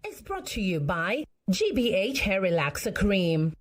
is brought to you by GBH Hair Relaxer Cream.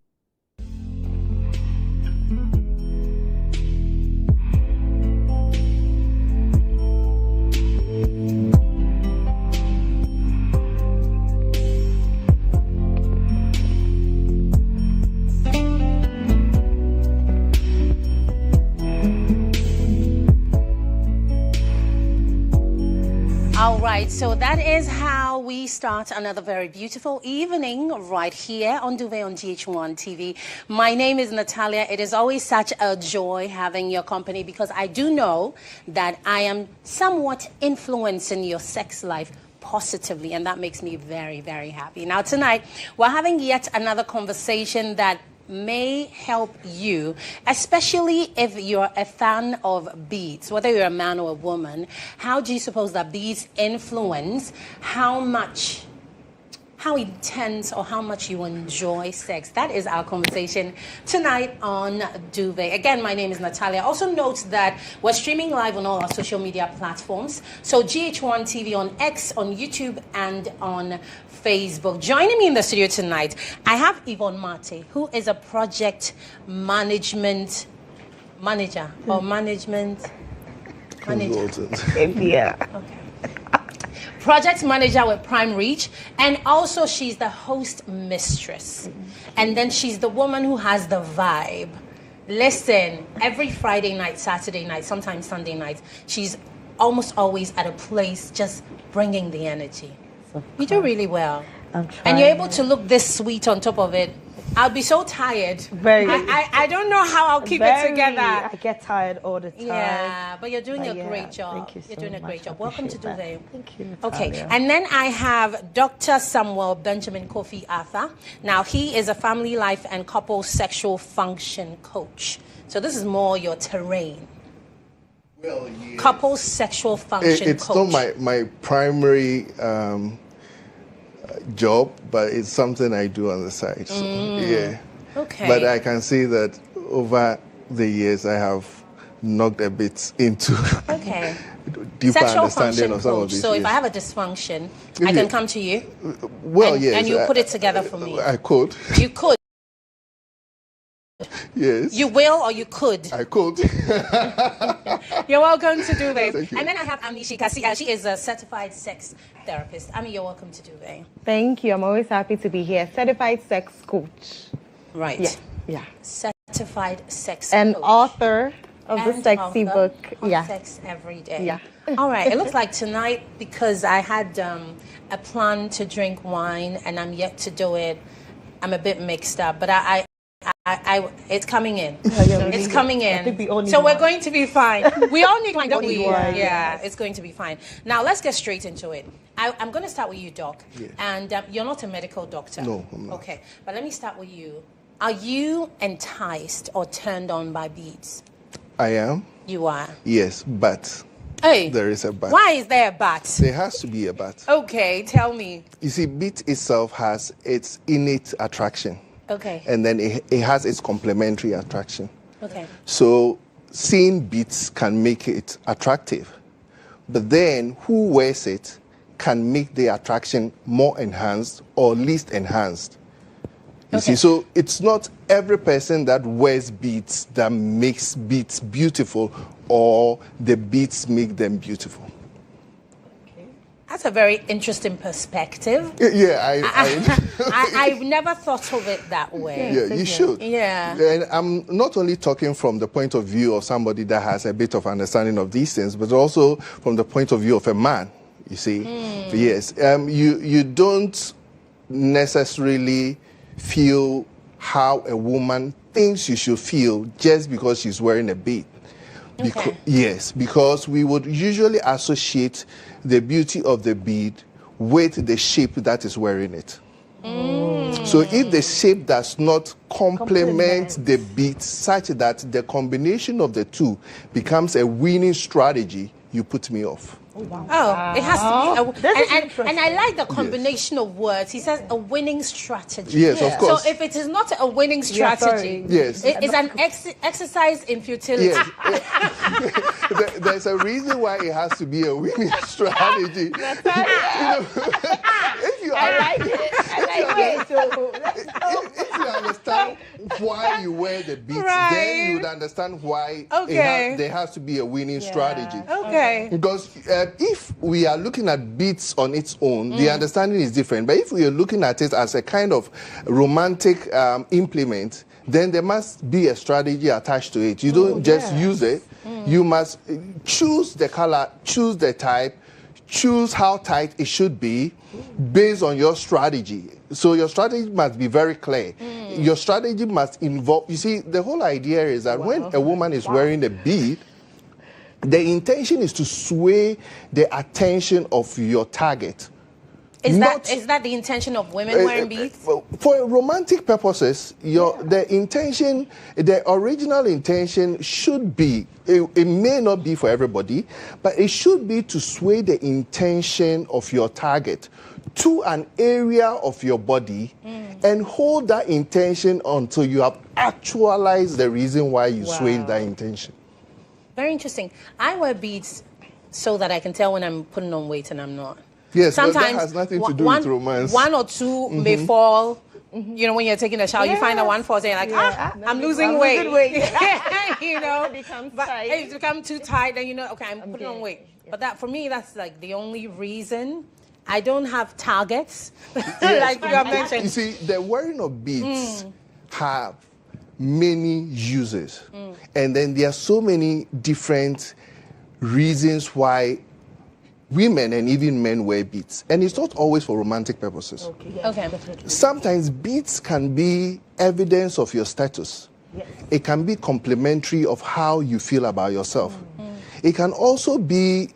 All right, so that is how we start another very beautiful evening right here on Duvet on GHOne TV. My name is Natalia. It is always such a joy having your company because I do know that I am somewhat influencing your sex life positively, and that makes me very, very happy. Now, tonight, we're having yet another conversation that may help you, especially if you're a fan of beads, whether you're a man or a woman. How do you suppose that beads influence how intense or how much you enjoy sex? That is our conversation tonight on Duvet. Again, my name is Natalia. Also note that we're streaming live on all our social media platforms. So GHOne TV on X, on YouTube, and on Facebook. Joining me in the studio tonight, I have Yvonne Mate, who is a project management manager or management manager. Yeah. Okay. Project manager with Prime Reach, and also she's the host mistress. And then she's the woman who has the vibe. Listen, every Friday night, Saturday night, sometimes Sunday night, she's almost always at a place just bringing the energy. You do really well. I'm trying. And you're able to look this sweet on top of it. I'll be so tired. Very. I don't know how I'll keep it together. I get tired all the time. Yeah, but you're doing a great job. Thank you so You're doing a much. great job. I Welcome to appreciate that. Duvet. Thank you, Okay, Natalia. and then I have Dr. Samuel Benjamin Kofi Arthur. Now, he is a family life and couple sexual function coach. So this is more your terrain. Well, yes. Couple sexual function It's coach. not my primary job, but it's something I do on the side. So, yeah. Okay. But I can see that over the years I have knocked a bit into Okay. deeper Sexual understanding function of some coach. of these. So if yes. I have a dysfunction, I can come to you. Well, and, yes. and you put it together for me. I could. You could. Yes. You will or you could. I could. You're welcome to Duvet. Thank you. And then I have Ami Shikasi. She is a certified sex therapist. Ami, you're welcome to Duvet. Thank you. I'm always happy to be here. Certified sex coach. Right. Yeah. Yeah. Certified sex And coach. author of the And sexy author book. of Yeah. Sex Every Day. Yeah. All right. It looks like tonight, because I had a plan to drink wine and I'm yet to do it, I'm a bit mixed up. But it's coming in. It's coming I think we all in. need So we're wine. going to be fine. We all need wine, don't we? need wine, Yeah, it's going to be fine. Now, let's get straight into it. I'm going to start with you, Doc. Yeah. And you're not a medical doctor. No, I'm not. Okay, but let me start with you. Are you enticed or turned on by beads? I am. You are. Yes, but Hey, there is a but. why is there a but? There has to be a but. Okay, tell me. You see, beat itself has its innate attraction. Okay. And then it has its complementary attraction. Okay. So seeing beads can make it attractive. But then who wears it can make the attraction more enhanced or least enhanced. You see, so it's not every person that wears beads that makes beads beautiful or the beads make them beautiful. That's a very interesting perspective. Yeah, I've never thought of it that way. Yeah, you should. Yeah. And I'm not only talking from the point of view of somebody that has a bit of understanding of these things, but also from the point of view of a man, you see. Yes. You don't necessarily feel how a woman thinks you should feel just because she's wearing a bead. Okay. Yes, because we would usually associate the beauty of the bead with the shape that is wearing it. So if the shape does not complement the bead such that the combination of the two becomes a winning strategy, you put me off. Oh, it has to be. And I like the combination of words. He says a winning strategy. Yes, of course. So if it is not a winning strategy, yes, it's an exercise in futility. Yes. There's a reason why it has to be a winning strategy. If you understand why you wear the beads, then you would understand why there has to be a winning strategy. Okay. Because if we are looking at beads on its own, the understanding is different. But if we are looking at it as a kind of romantic implement, then there must be a strategy attached to it. You don't just use it. You must choose the color, choose the type, choose how tight it should be based on your strategy. So your strategy must be very clear. Your strategy must involve, you see, the whole idea is that when a woman is wearing a bead, the intention is to sway the attention of your target. Is that the intention of women wearing beads? For romantic purposes, the intention, the original intention should be, it may not be for everybody, but it should be to sway the intention of your target to an area of your body and hold that intention until you have actualized the reason why you swayed that intention. Very interesting. I wear beads so that I can tell when I'm putting on weight and I'm not. Yes, sometimes but that has nothing to do with romance. One or two may fall. You know, when you're taking a shower, you find that one falls and you're like, I'm losing weight. You know, it becomes too tight, then you know, okay, I'm putting on weight. But that, for me, that's like the only reason. I don't have targets, like you have mentioned. You see, the wearing of beads have many uses. And then there are so many different reasons why women and even men wear beads. And it's not always for romantic purposes. Okay. Sometimes beads can be evidence of your status. Yes. It can be complimentary of how you feel about yourself. It can also be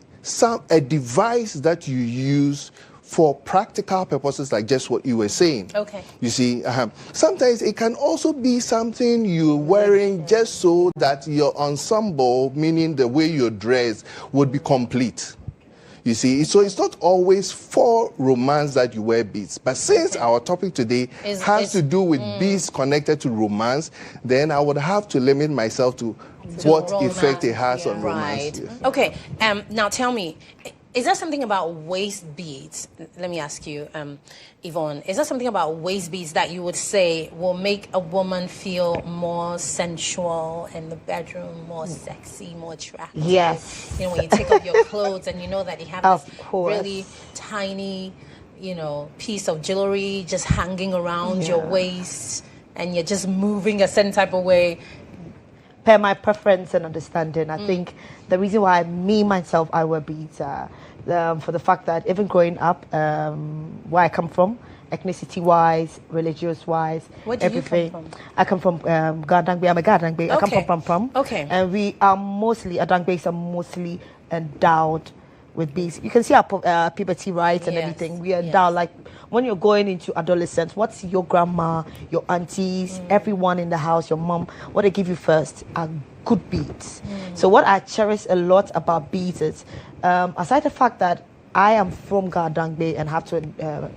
a device that you use for practical purposes, like just what you were saying. Okay. You see, sometimes it can also be something you're wearing just so that your ensemble, meaning the way you're dressed, would be complete. You see, so it's not always for romance that you wear beads. But since our topic today has to do with beads connected to romance, then I would have to limit myself to what romance, effect it has on romance. Yes. Okay, now tell me, is there something about waist beads? Let me ask you, Yvonne, is there something about waist beads that you would say will make a woman feel more sensual in the bedroom, more sexy, more attractive? Yes. You know, when you take off your clothes and you know that you have this really tiny, you know, piece of jewelry just hanging around your waist and you're just moving a certain type of way. Per my preference and understanding, I think the reason why myself, I wear beads for the fact that even growing up, where I come from, ethnicity-wise, religious-wise, everything. You come from? I come from Gardangbe. I'm a Gardangbe. Okay. I come from Pram. Okay. And we are mostly, Adangbes are mostly endowed with beads. You can see our puberty, right, and everything. We are endowed, like, when you're going into adolescence, what's your grandma, your aunties, everyone in the house, your mom, what they give you first are good beads. So what I cherish a lot about beads is, aside the fact that I am from Gardangbe and have to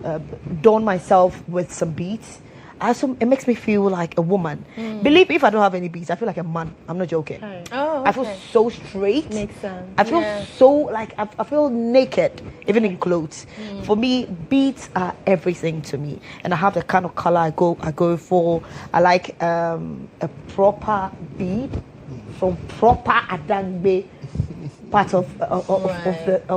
adorn myself with some beads, it makes me feel like a woman. Believe me, if I don't have any beads, I feel like a man. I'm not joking. Oh, okay. I feel so straight. Makes sense. I feel so like I feel naked, even in clothes. For me, beads are everything to me, and I have the kind of color I go for. I like a proper bead from proper Adangbe part of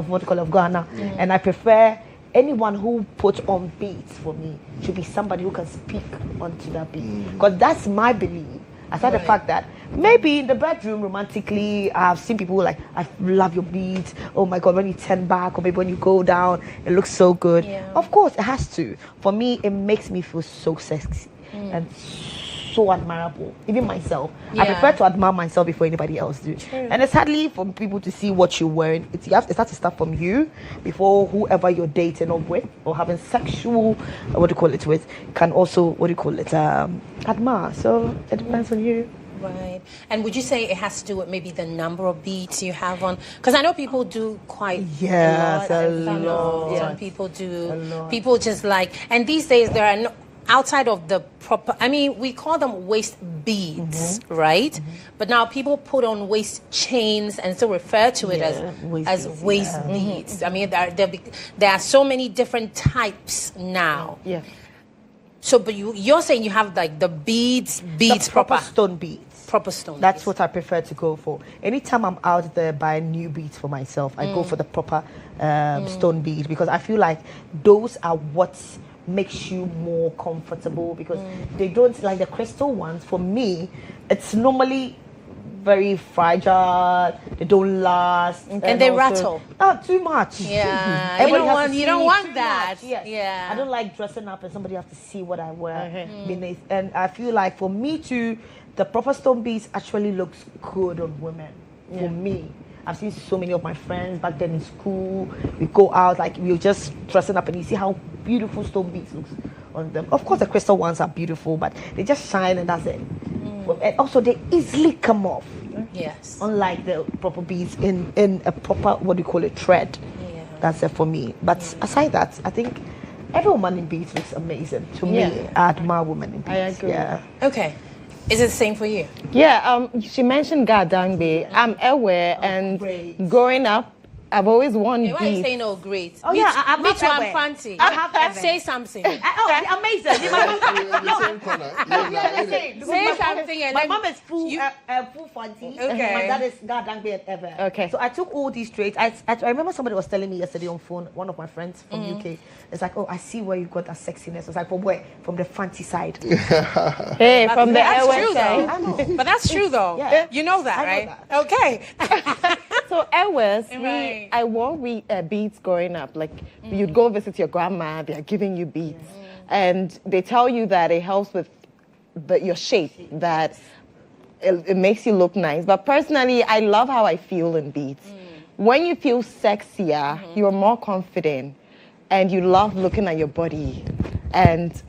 what you call of Ghana, and I prefer. Anyone who puts on beads for me should be somebody who can speak onto that beat. Because that's my belief. Aside the fact that maybe in the bedroom romantically, I've seen people like, I love your beads. Oh my God, when you turn back or maybe when you go down, it looks so good. Yeah. Of course, it has to. For me, it makes me feel so sexy and so admirable. Even myself. I prefer to admire myself before anybody else do. And it's hardly for people to see what you're wearing. It has to start from you before whoever you're dating or with or having sexual, with, can also, admire. So it depends on you. Right. And would you say it has to do with maybe the number of beads you have on? Because I know people do quite Yes, a a lot. lot. Some people do. A lot. People just like, and these days there are no, outside of the proper, I mean, we call them waist beads, right? But now people put on waist chains and still refer to it as waist beads. I mean, there are so many different types now. Yeah. So, but you're saying you have like the beads Proper stone beads. Proper stone. That's what I prefer to go for. Anytime I'm out there buying new beads for myself, I go for the proper stone bead, because I feel like those are what makes you more comfortable, because they don't, like the crystal ones, for me, it's normally very fragile, they don't last, and they rattle. Too much. Yeah, Everybody you don't want too that. much, yes. Yeah, I don't like dressing up and somebody have to see what I wear beneath. And I feel like for me too, the proper stone beads actually looks good on women. For me, I've seen so many of my friends back then in school. We go out, like we were just dressing up, and you see how beautiful stone beads looks on them. Of course, the crystal ones are beautiful, but they just shine and that's it. And also, they easily come off. Yes. Unlike the proper beads in a proper, what do you call it, thread. Yeah. That's it for me. But aside that, I think every woman in beads looks amazing. To me, I admire women in beads. I agree. Yeah. Okay. Is it the same for you? Yeah, she mentioned Gadangbe. I'm aware, and great. growing up, I've always worn Why are you beads. saying oh great? Oh, yeah, I me have too, I'm ever. fancy. I have ever. Say something. Oh, amazing. In the same corner. Say something and My then mom is full you- full fancy. Okay. My dad is God dang bad ever. Okay. So I took all these traits. I remember somebody was telling me yesterday on phone, one of my friends from UK. It's like, oh, I see where you got that sexiness. It's like, from where? From the fancy side. Hey, from the That's airway true side. I know. though. But that's true though. Yeah. You know that, I know right? Okay. So airways, Right. I wore beads growing up. Like you'd go visit your grandma, they're giving you beads, and they tell you that it helps with your shape, that it makes you look nice. But personally, I love how I feel in beads. When you feel sexier, you're more confident, and you love looking at your body. And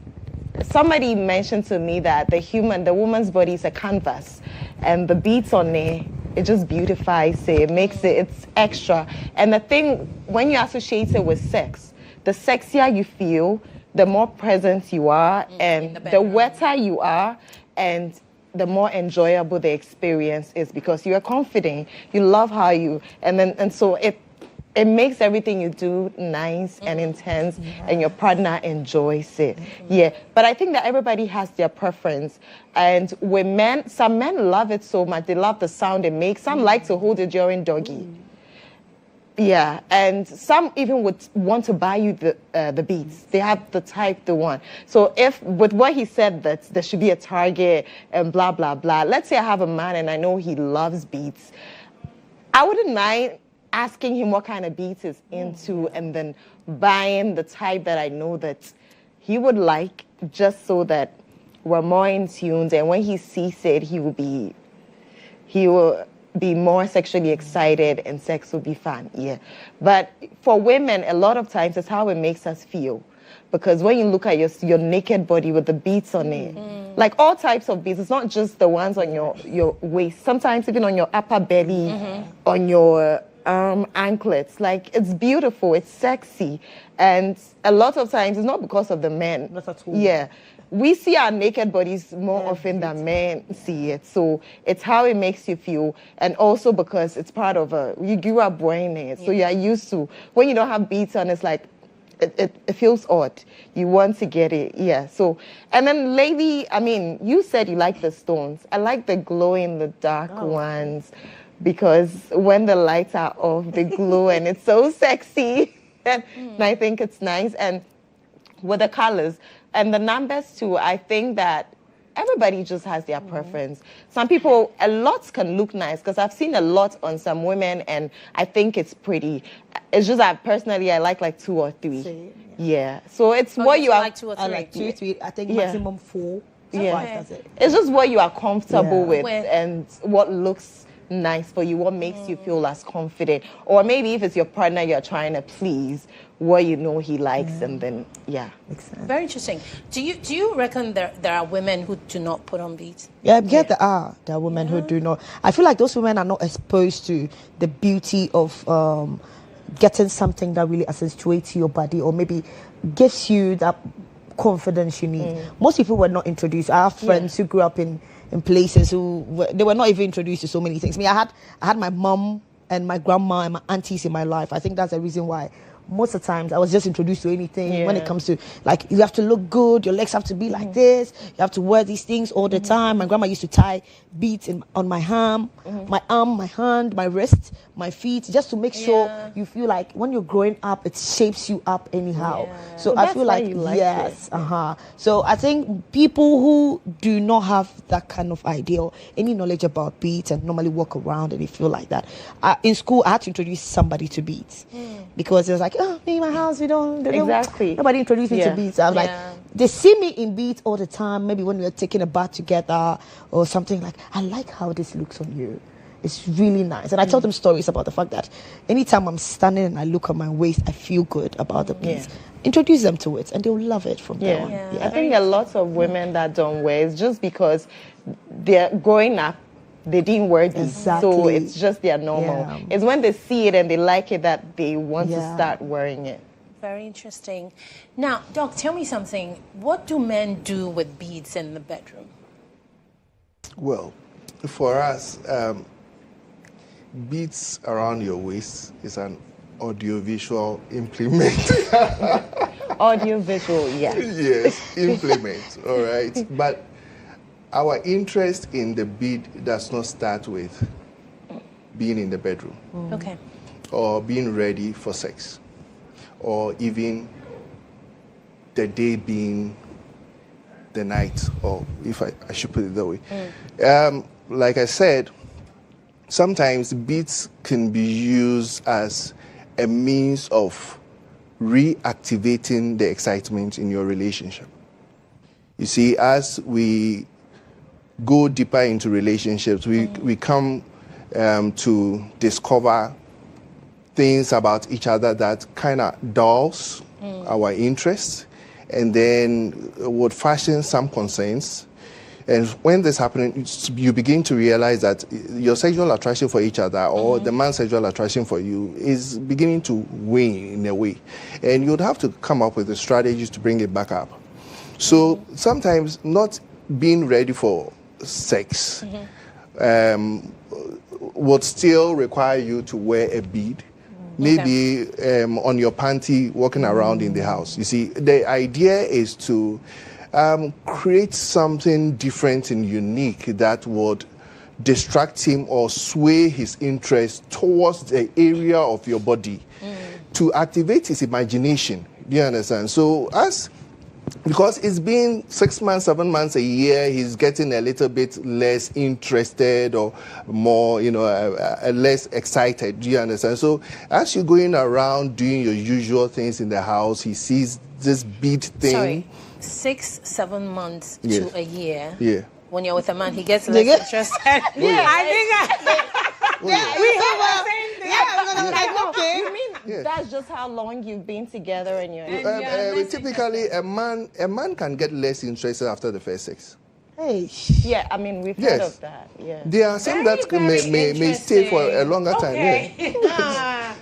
somebody mentioned to me that the woman's body is a canvas, and the beads on it just beautifies it. It makes it's extra. And the thing, when you associate it with sex, the sexier you feel, the more present you are, and the wetter you are, and the more enjoyable the experience is, because you are confident, you love how you, and so it makes everything you do nice and intense, and your partner enjoys it. Yeah, but I think that everybody has their preference. And with men, some men love it so much, they love the sound it makes. Some like to hold it during doggy. Yeah, and some even would want to buy you the beads. They have the type they want. So if, with what he said, that there should be a target and blah, blah, blah. Let's say I have a man and I know he loves beads. I wouldn't mind asking him what kind of beads he's into, and then buying the type that I know that he would like, just so that we're more in tune. And when he sees it, he will be more sexually excited, and sex will be fun. Yeah. But for women, a lot of times it's how it makes us feel. Because when you look at your naked body with the beads on it, like all types of beads, it's not just the ones on your waist, sometimes even on your upper belly, on your anklets. Like, it's beautiful, it's sexy. And a lot of times it's not because of the men. Not at all. Yeah. We see our naked bodies more often than men see it. So it's how it makes you feel. And also because it's part of you grew up wearing it. So you are used to, when you don't have beads on, it's like, it feels odd. You want to get it. Yeah. So, and then lady, I mean, you said you like the stones. I like the glow in the dark ones, because when the lights are off, they glow and it's so sexy. And I think it's nice. And with the colors and the numbers too, I think that everybody just has their preference. Some people, a lot can look nice, because I've seen a lot on some women and I think it's pretty. It's just that personally I like 2 or 3. Same, yeah. So it's what you are. like 2 or 3. I like 2, 3. I think Yeah. maximum 4. Yeah. 5, that's it. It's just what you are comfortable Yeah. with With. and what looks nice for you? What makes you feel as confident? Or maybe if it's your partner you're trying to please, what you know he likes, and then makes sense. Very interesting. Do you reckon there are women who do not put on beads? Yeah, there are women who do not. I feel like those women are not exposed to the beauty of getting something that really accentuates your body, or maybe gives you that confidence you need. Most people were not introduced. I have friends who grew up in places they were not even introduced to so many things. I had my mom and my grandma and my aunties in my life. I think that's the reason why most of the times I was just introduced to anything when it comes to, like, you have to look good, your legs have to be like this, you have to wear these things all the time. My grandma used to tie beads on my arm, my hand, my wrist, my feet, just to make sure you feel like when you're growing up, it shapes you up anyhow. So I feel like, So I think people who do not have that kind of idea or any knowledge about beads and normally walk around and they feel like that. In school, I had to introduce somebody to beads because it was like, oh, me in my house, nobody introduced me to beads. I was like, they see me in beads all the time, maybe when we're taking a bath together or something, like, I like how this looks on you. It's really nice. And I tell them stories about the fact that anytime I'm standing and I look at my waist, I feel good about the beads. Introduce them to it and they'll love it from there on. I think there are lots of women that don't wear it just because they're growing up, they didn't wear these, so it's just their normal. It's when they see it and they like it that they want to start wearing it. Very interesting. Now, Doc, tell me something. What do men do with beads in the bedroom? Well, for us, beads around your waist is an audiovisual implement. Audiovisual, Yes, implement, all right. But our interest in the bead does not start with being in the bedroom. Okay. Or being ready for sex. Or even the day being the night, or if I should put it that way. Like I said, sometimes beads can be used as a means of reactivating the excitement in your relationship. You see, as we go deeper into relationships, we come to discover things about each other that kind of dulls our interests, and then would fashion some concerns. And when this happens, you begin to realize that your sexual attraction for each other, or the man's sexual attraction for you, is beginning to wane in a way. And you'd have to come up with the strategies to bring it back up. So sometimes not being ready for sex would still require you to wear a bead. Maybe on your panty, walking around in the house. You see, the idea is to create something different and unique that would distract him or sway his interest towards the area of your body to activate his imagination. Do you understand? So because it's been 6 months, 7 months, a year, he's getting a little bit less interested or more, less excited. Do you understand? So as you're going around doing your usual things in the house, he sees this bead thing. Sorry, 6, 7 months to a year. Yeah. When you're with a man, he gets less interested. I think we have the same thing. You mean that's just how long you've been together and you're... Typically, a man can get less interested after the first sex. Hey. Yeah, I mean, we've heard of that. Yeah. There are some that may stay for a longer time. Yeah.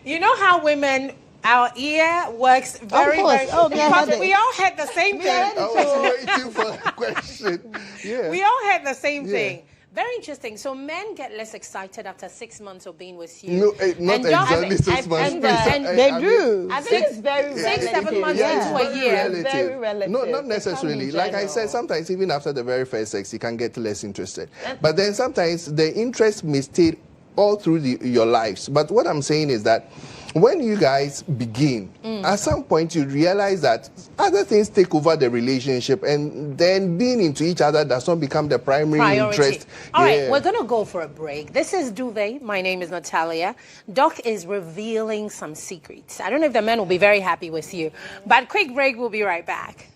You know how women... Our ear works very, very... because we all had the same thing. I was waiting for a question. Yeah. We all had the same thing. Very interesting. So men get less excited after 6 months of being with you. No, not exactly 6 months. And they do. I think it's very relative. 6, 7 months into a year. Very relative. No, not necessarily. Like I said, sometimes even after the very first sex, you can get less interested. But then sometimes the interest may stay all through your lives. But what I'm saying is that when you guys begin, at some point you realize that other things take over the relationship, and then being into each other does not become the primary interest. All right, we're going to go for a break. This is Duvet. My name is Natalia. Doc is revealing some secrets. I don't know if the men will be very happy with you, but quick break, we'll be right back.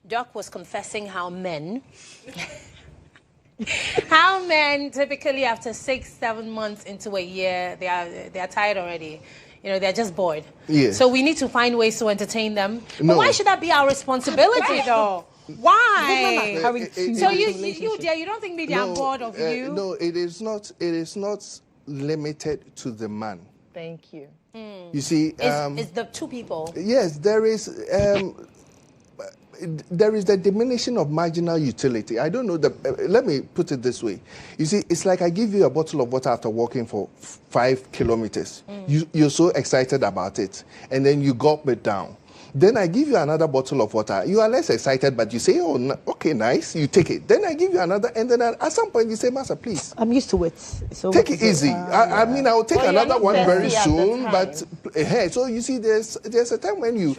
Doc was confessing how men how men typically after 6-7 months into a year they are tired already. You know, they're just bored. Yes. So we need to find ways to entertain them. No. But why should that be our responsibility though? Why? So you dear, you don't think me they are bored of you? No, it is not. It is not limited to the man. Thank you. You see, It's the two people. yes, there is the diminishing of marginal utility. I don't know. Let me put it this way. You see, it's like I give you a bottle of water after walking for 5 kilometers. You're so excited about it, and then you gulp it down. Then I give you another bottle of water. You are less excited, but you say, oh, okay, nice. You take it. Then I give you another, and then at some point you say, Master, please. I'm used to it. So take it easy. I mean, I'll take another one very soon, but so you see, there's a time when you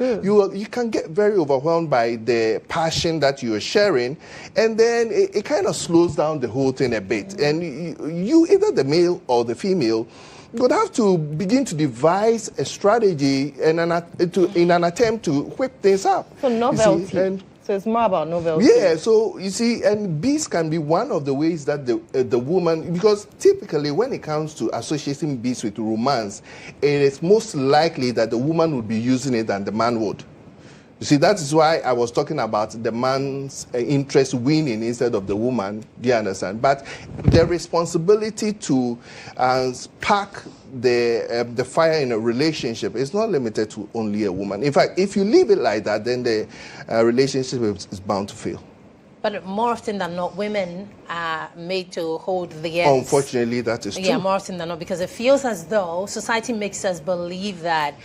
can get very overwhelmed by the passion that you are sharing, and then it kind of slows down the whole thing a bit. And you either the male or the female, you would have to begin to devise a strategy in an attempt to whip things up. So novelty. So it's more about novelty. Yeah, so you see, and beats can be one of the ways that the woman, because typically when it comes to associating beats with romance, it is most likely that the woman would be using it than the man would. You see, that is why I was talking about the man's interest winning instead of the woman. Do you understand? But the responsibility to spark the fire in a relationship is not limited to only a woman. In fact, if you leave it like that, then the relationship is bound to fail. But more often than not, women are made to hold the ends. Unfortunately, that is true. Yeah, more often than not, because it feels as though society makes us believe that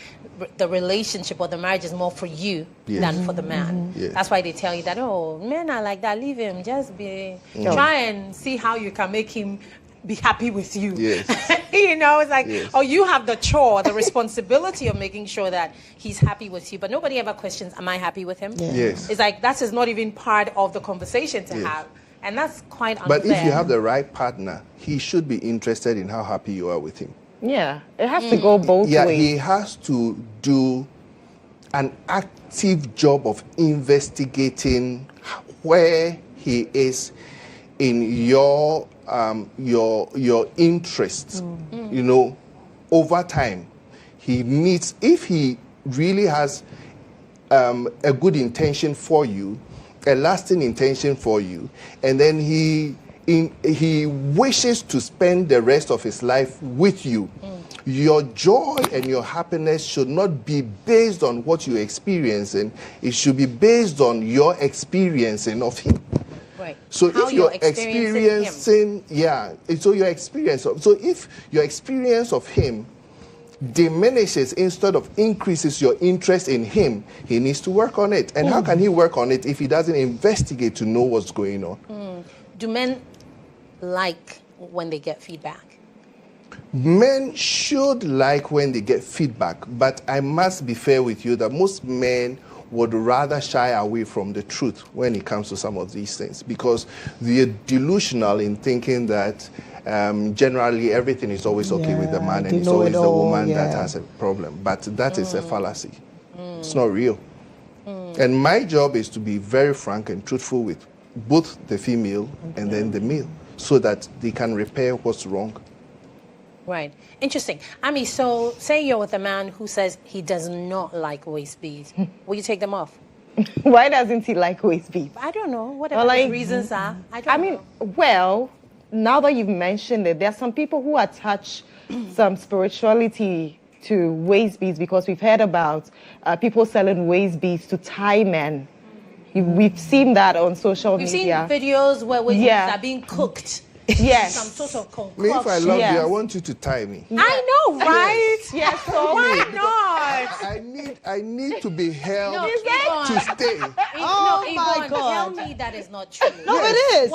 the relationship or the marriage is more for you than for the man. Yes. That's why they tell you that, oh, men are like that, leave him, just try and see how you can make him be happy with you. Yes. You know, it's like, oh, you have the chore, the responsibility of making sure that he's happy with you, but nobody ever questions, am I happy with him? Yeah. Yes. It's like, that is not even part of the conversation to have. And that's quite unfair. But if you have the right partner, he should be interested in how happy you are with him. Yeah, it has to go both ways. Yeah, he has to do an active job of investigating where he is in your interests. You know, over time, he needs, if he really has a good intention for you, a lasting intention for you, and then he wishes to spend the rest of his life with you, your joy and your happiness should not be based on what you're experiencing. It should be based on your experiencing of him. Right. So how if you're experiencing so your experience, so if your experience of him diminishes instead of increases your interest in him, he needs to work on it. And how can he work on it if he doesn't investigate to know what's going on? Do men like when they get feedback? Men should like when they get feedback, but I must be fair with you that most men would rather shy away from the truth when it comes to some of these things, because they're delusional in thinking that generally everything is always okay with the man and it's always the woman that has a problem. But that is a fallacy. It's not real. And my job is to be very frank and truthful with both the female and then the male, so that they can repair what's wrong. Right. Interesting. Ami, so say you're with a man who says he does not like waist beads. Will you take them off? Why doesn't he like waist beads? I don't know. Whatever his reasons are. I mean, well, now that you've mentioned it, there are some people who attach some spirituality to waist beads, because we've heard about people selling waist beads to Thai men. We've seen that on social media. We've seen videos where waist beads are being cooked. Yes. Some sort of concoction. Me, if I love you, I want you to tie me. I know, right? Yes, so why not? I need to be held Yvonne, to stay. Yvonne, tell me that is not true. No, it is.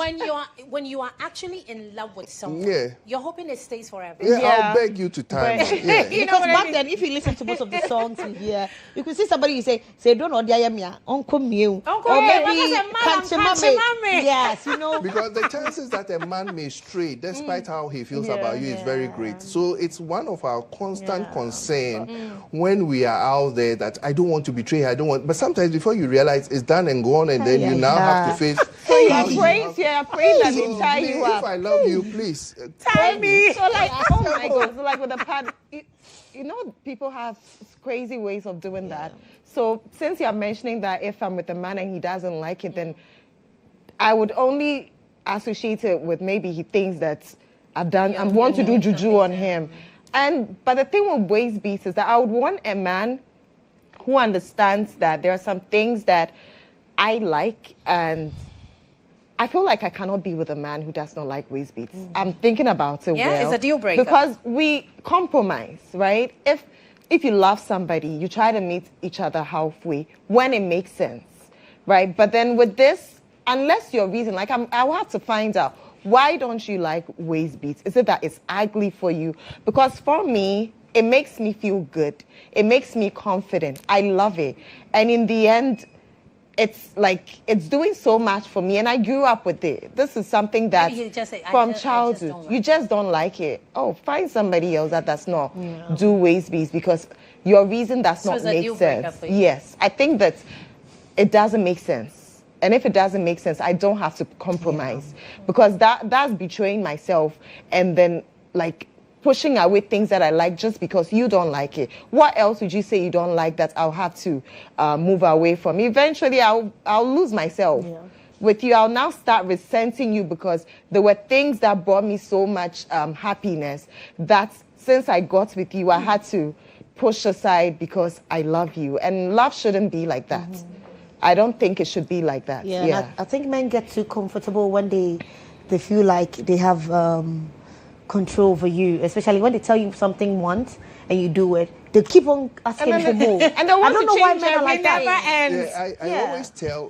When you are actually in love with someone, you're hoping it stays forever. I'll beg you to tie me. Yeah. You know, because back then, if you listen to most of the songs you hear, you could see somebody you say don't know Uncle Mew, or maybe Kanchimame. Yes, you know. Because the chances that a man may stray, despite how he feels about you, is very great. So it's one of our constant concern when we are out there that I don't want to betray her, I don't want. But sometimes before you realize it's done and gone, and then you now have to face. So you're how you praying, have- you're praying that So they tie please, you If up. I love you, please Tie me. So like, oh my God. So like with the pad, you know, people have crazy ways of doing that. So since you're mentioning that if I'm with a man and he doesn't like it, then I would only associate it with maybe he thinks that I want to do juju on him. But the thing with waist beats is that I would want a man who understands that there are some things that I like, and I feel like I cannot be with a man who does not like waist beats. I'm thinking about it. Yeah, it's a deal breaker. Because we compromise, right? If you love somebody, you try to meet each other halfway when it makes sense, right? But then with this, unless your reason, like I will have to find out, why don't you like waist beats? Is it that it's ugly for you? Because for me, it makes me feel good. It makes me confident. I love it. And in the end, it's like, it's doing so much for me. And I grew up with it. This is something that Maybe you just say, from childhood, you just don't like it. Oh, find somebody else that does not do waist beats because your reason does not it's a make deal breaker sense. for you. Yes, I think that it doesn't make sense. And if it doesn't make sense, I don't have to compromise because that's betraying myself and then like pushing away things that I like just because you don't like it. What else would you say you don't like that I'll have to move away from? Eventually, I'll lose myself. Yeah. With you, I'll now start resenting you because there were things that brought me so much happiness that since I got with you, I had to push aside because I love you. And love shouldn't be like that. I don't think it should be like that. Yeah. I think men get too comfortable when they feel like they have control over you, especially when they tell you something once and you do it. They keep on asking for more. And I don't know why men are like that.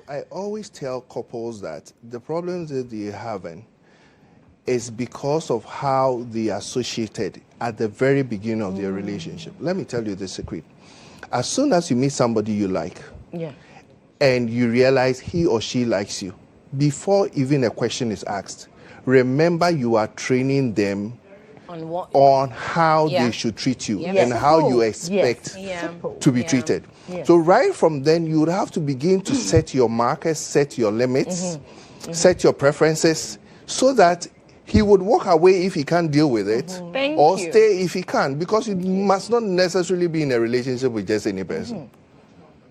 I always tell couples that the problems that they're having is because of how they associated at the very beginning of their relationship. Let me tell you the secret. As soon as you meet somebody you like, and you realize he or she likes you, before even a question is asked, remember you are training them on how they should treat you and how you expect to be treated. So right from then, you would have to begin to set your markers, set your limits, set your preferences, so that he would walk away if he can't deal with it, or stay if he can, because you must not necessarily be in a relationship with just any person.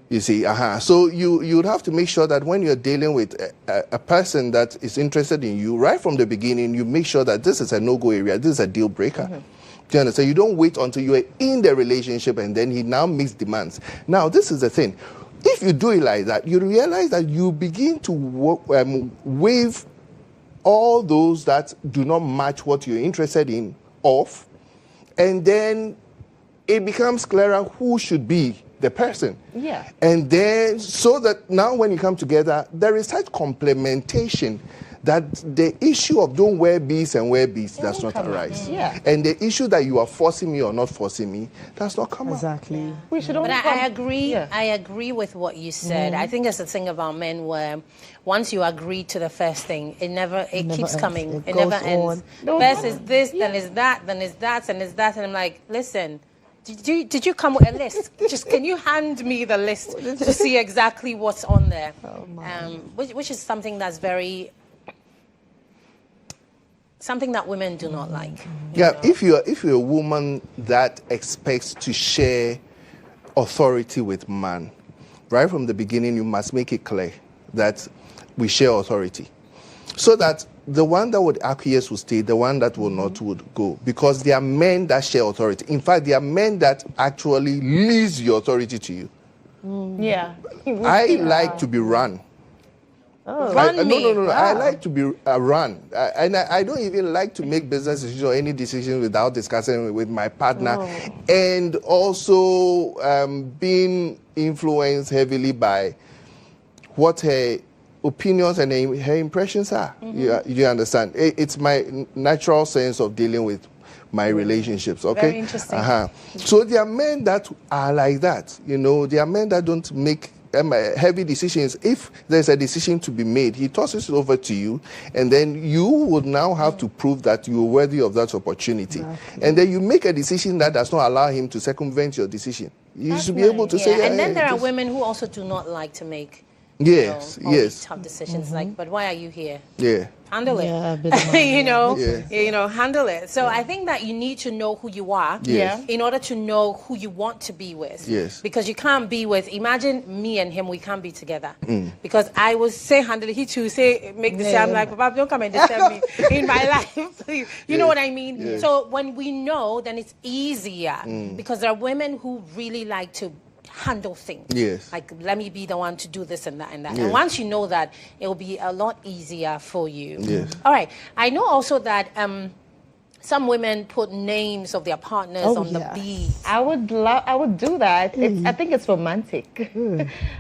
You see, so you'd have to make sure that when you're dealing with a person that is interested in you, right from the beginning, you make sure that this is a no-go area, this is a deal breaker. Do you understand? You don't wait until you're in the relationship and then he now makes demands. Now, this is the thing. If you do it like that, you realize that you begin to waive all those that do not match what you're interested in off, and then it becomes clearer who should be the person. And then, so that now when you come together, there is such complementation that the issue of don't wear beads and wear beads does not arise. And the issue that you are forcing me or not forcing me does not come up. Exactly. We should But I agree. I agree with what you said. I think it's the thing about men where once you agree to the first thing, it keeps ends. coming. It goes never ends. on. First is this, then is that, then is that, and is that, and I'm like, listen. Did you come with a list? Just can you hand me the list to see exactly what's on there? Which is something that's something that women do not like. Yeah, if you're a woman that expects to share authority with man, right from the beginning you must make it clear that we share authority, so that the one that would acquiesce will stay, the one that will not would go. Because there are men that share authority. In fact, there are men that actually lease the authority to you. I like to be run. Run me. No. I like to be run. And I don't even like to make business decisions or any decisions without discussing with my partner. And also being influenced heavily by what her opinions and her impressions are. You understand? It's my natural sense of dealing with my relationships. Okay. Very interesting. So there are men that are like that. You know, there are men that don't make heavy decisions, if there's a decision to be made, he tosses it over to you, and then you would now have to prove that you're worthy of that opportunity. Exactly. And then you make a decision that does not allow him to circumvent your decision. You should be able to say... And then there are women who also do not like to make tough decisions. Like, but why are you here? Handle it. Handle it. So I think that you need to know who you are in order to know who you want to be with. Because you can't be with, imagine me and him, we can't be together. Because I will say handle it, he too say make the same. I'm like, Papa, don't come and disturb me in my life. You know what I mean? So when we know, then it's easier. Because there are women who really like to handle things. Like, let me be the one to do this and that and that. And once you know that, it will be a lot easier for you. All right. I know also that some women put names of their partners on the bead. I would do that. I think it's romantic.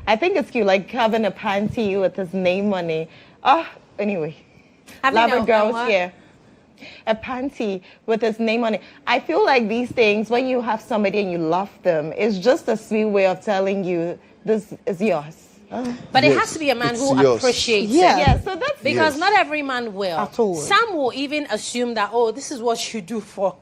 I think it's cute, like having a panty with his name on it. Anyway. Love it, girls here. A panty with his name on it. I feel like these things, when you have somebody and you love them, it's just a sweet way of telling you this is yours. But it has to be a man who appreciates it. So that's because not every man will. At all. Some will even assume that, this is what you do for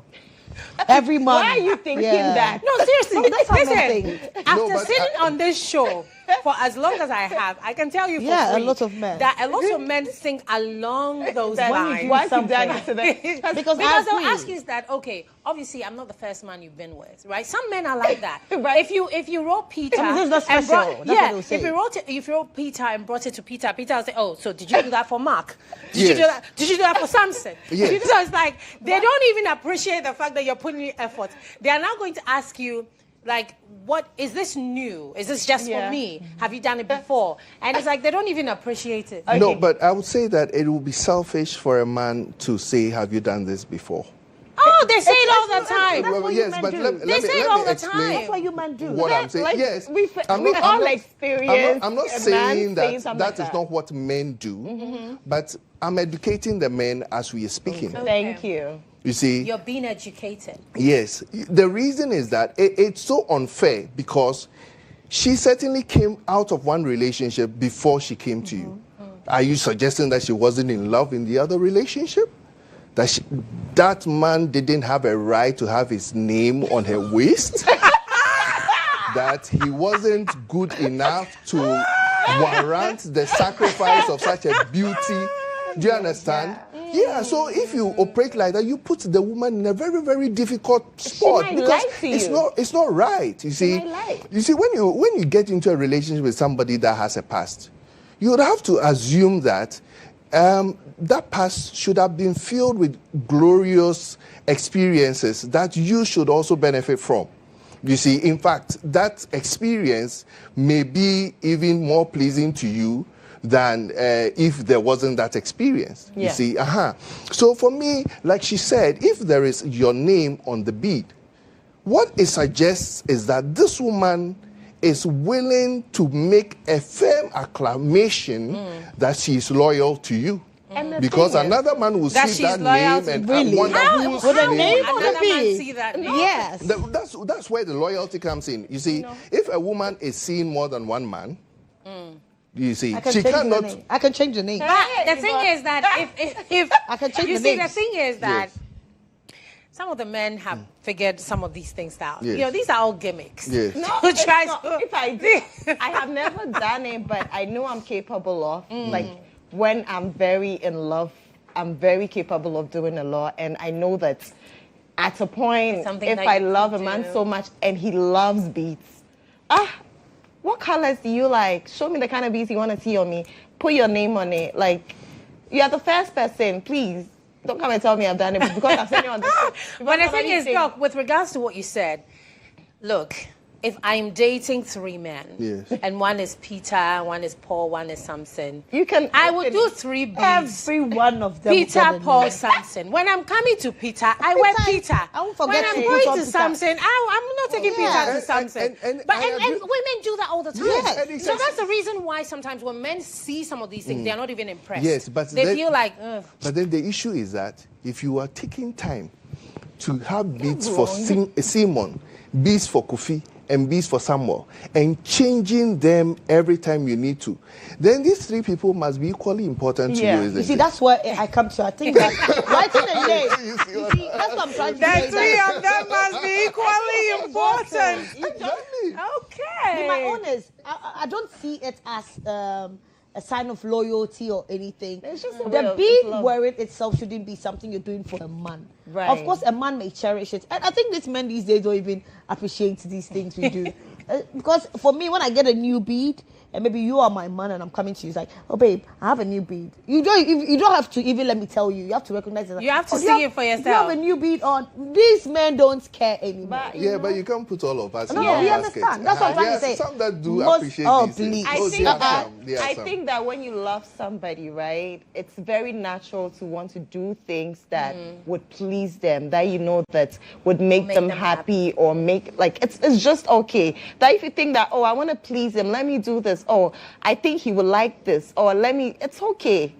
every month. Why are you thinking that? No, seriously. Listen, after sitting on this show for as long as I have, I can tell you for free a lot of men. That a lot of men think along those lines. Why have you done it to them? Because they'll ask you that, okay, obviously I'm not the first man you've been with, right? Some men are like that. If you wrote Peter, if you wrote Peter and brought it to Peter, Peter will say, so did you do that for Mark? Did you do that? Did you do that for Samson? So it's like they don't even appreciate the fact that you're putting in effort. They are now going to ask you, like, what is this new? Is this just for me? Have you done it before? And it's like they don't even appreciate it. No, but I would say that it would be selfish for a man to say, have you done this before? Oh, they say it all the time. That's what you men do. They say it all the time. That's what you men do. What I'm saying, we all experience. I'm not saying that is not what men do, but I'm educating the men as we are speaking. Thank you. You see? You're being educated. Yes. The reason is that it's so unfair because she certainly came out of one relationship before she came to you. Are you suggesting that she wasn't in love in the other relationship? That man didn't have a right to have his name on her waist? That he wasn't good enough to warrant the sacrifice of such a beauty? Do you understand? Yeah, so if you operate like that, you put the woman in a very, very difficult spot because it's not right. You see, when you get into a relationship with somebody that has a past, you would have to assume that that past should have been filled with glorious experiences that you should also benefit from. You see, in fact, that experience may be even more pleasing to you than if there wasn't that experience. You see, So for me, like she said, if there is your name on the bead, what it suggests is that this woman is willing to make a firm acclamation that she is loyal to you. Because another man will see that name and wonder who's name on the bead. Yes. That's where the loyalty comes in. You see, if a woman is seeing more than one man, you see, she cannot. I can change the name. But the thing is that if I can change the name. The thing is that some of the men have figured some of these things out. You know, these are all gimmicks. If I did, I have never done it, but I know I'm capable of. Like when I'm very in love, I'm very capable of doing a lot, and I know that at a point, if I love a man so much and he loves beats, what colors do you like? Show me the kind of beads you want to see on me. Put your name on it. Like, you're the first person. Please, don't come and tell me I've done it because I've seen you on this. But the thing is, Doc, with regards to what you said, look, if I'm dating 3 men, and one is Peter, one is Paul, one is Samson, I would do 3 beads. Every one of them. Peter, Paul, Samson. When I'm coming to Peter, I wear Peter. I won't forget when I'm going to Samson, I'm not taking Peter to Samson. And women do that all the time. So that's the reason why sometimes when men see some of these things, they are not even impressed. Yes, but they feel like, ugh. But then the issue is that if you are taking time to have beads for Simon, beads for Kofi, and beads for Samuel, and changing them every time you need to, then these 3 people must be equally important to you, isn't You see, it? that's where I come to. I think that writing a name, you see, that's what I'm trying to say. The 3 of them must be equally important. Exactly. Okay. To be my honest, I don't see it as a sign of loyalty or anything. It's just a way The of bead love. wearing itself shouldn't be something you're doing for a man. Right. Of course, a man may cherish it. And I think these men these days don't even appreciate these things we do. Because for me, when I get a new bead, and maybe you are my man and I'm coming to you, it's like, oh babe, I have a new bead. You don't have to even let me tell you. You have to recognize it. You have to do see it for You yourself. have a new bead on. These men don't care anymore. But you can't put all of us in No, one we basket. understand. That's what I'm trying to There say. are some that do Most- appreciate oh, these things. please. I Oh, think there are that some. There are I some. think that when you love somebody, right, it's very natural to want to do things that would please them, that you know that would make them happy, or make it's just okay. That if you think that, oh, I want to please him, let me do this. Oh, I think he would like this, or it's okay.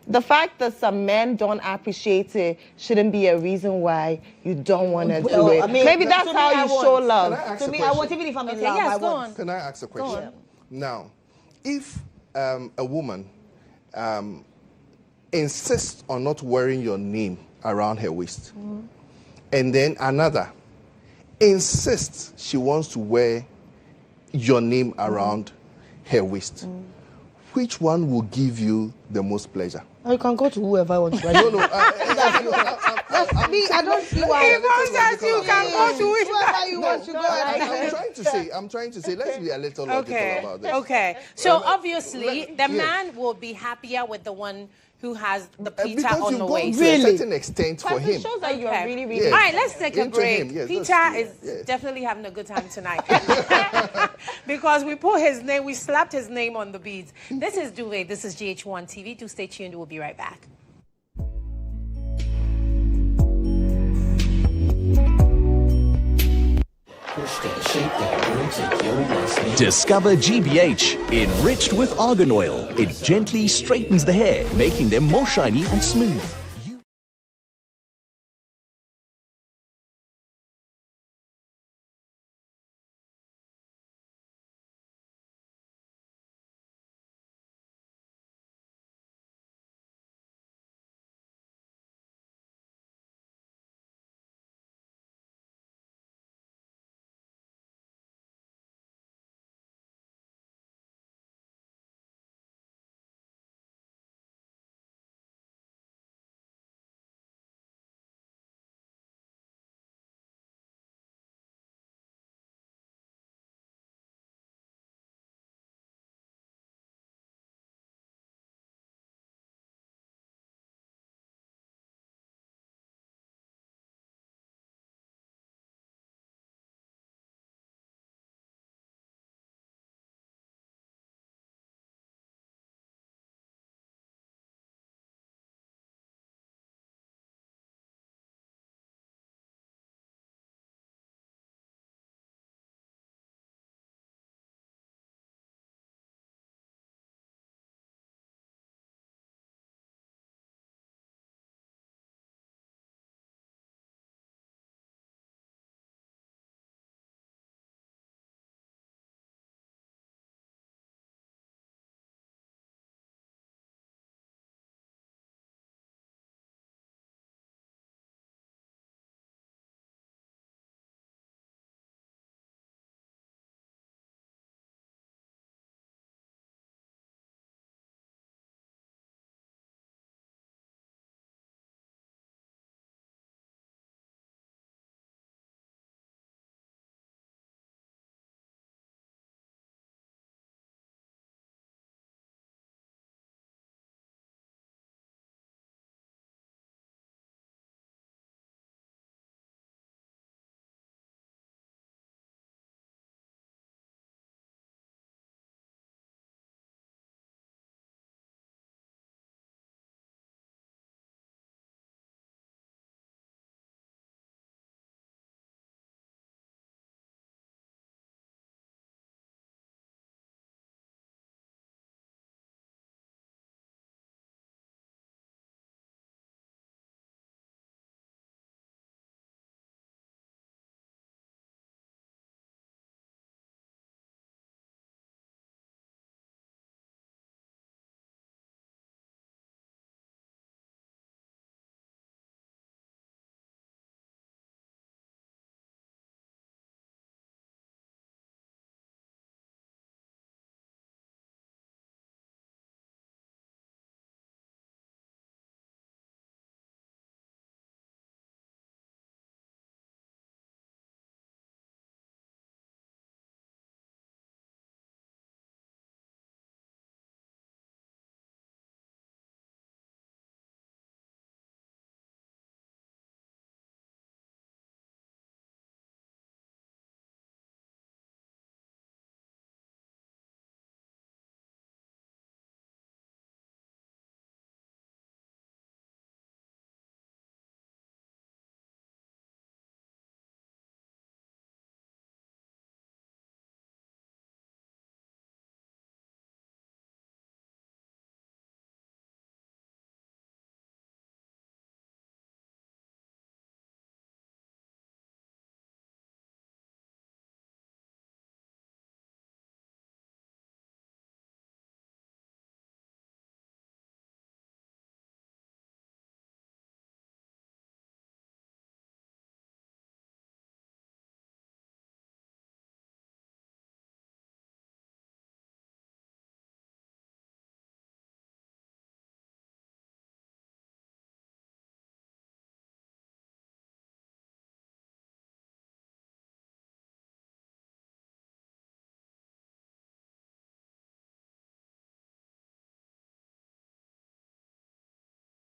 The fact that some men don't appreciate it shouldn't be a reason why you don't want to do it. I mean, Maybe that's to me, how I you want. show Can I love. ask To a me, I question? want, even if I'm in Okay, love, yes, I go want. on. Can I ask a question? on. Now, if a woman insists on not wearing your name around her waist, and then another insists she wants to wear your name around her waist, which one will give you the most pleasure? You can go to whoever I want to. No, no. Me, I don't see why. You can go to it. Whoever you want to go. I'm trying to say, let's be a little logical about this. Okay. So obviously, the man will be happier with the one who has the Peter Because on you've the gone waist. to a Really? certain extent for But him. it shows that you're Okay. really, really. Yeah. All right, let's take a Into break. him, yes, Peter that's is true. Yeah. definitely having a good time tonight. Because we put his name, we slapped his name on the beads. This is Duvet. This is GH1 TV. Do stay tuned. We'll be right back. Discover GBH, enriched with argan oil. It gently straightens the hair, making them more shiny and smooth.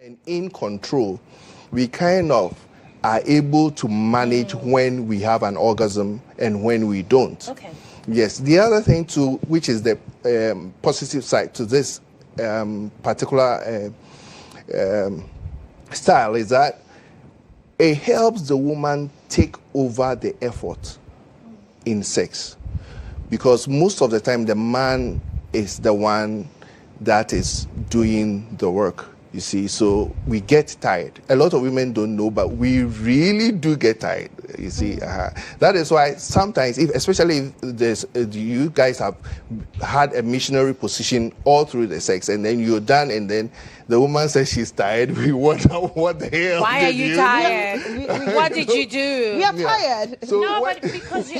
And in control, we kind of are able to manage when we have an orgasm and when we don't. Okay. Yes. The other thing too, which is the positive side to this particular style, is that it helps the woman take over the effort in sex, because most of the time the man is the one that is doing the work. You see, so we get tired. A lot of women don't know, but we really do get tired. You see, that is why sometimes, especially if there's, you guys have had a missionary position all through the sex, and then you're done, and then the woman says she's tired. We wonder what the hell. Why are you tired? What did you do? We are tired. So No, but because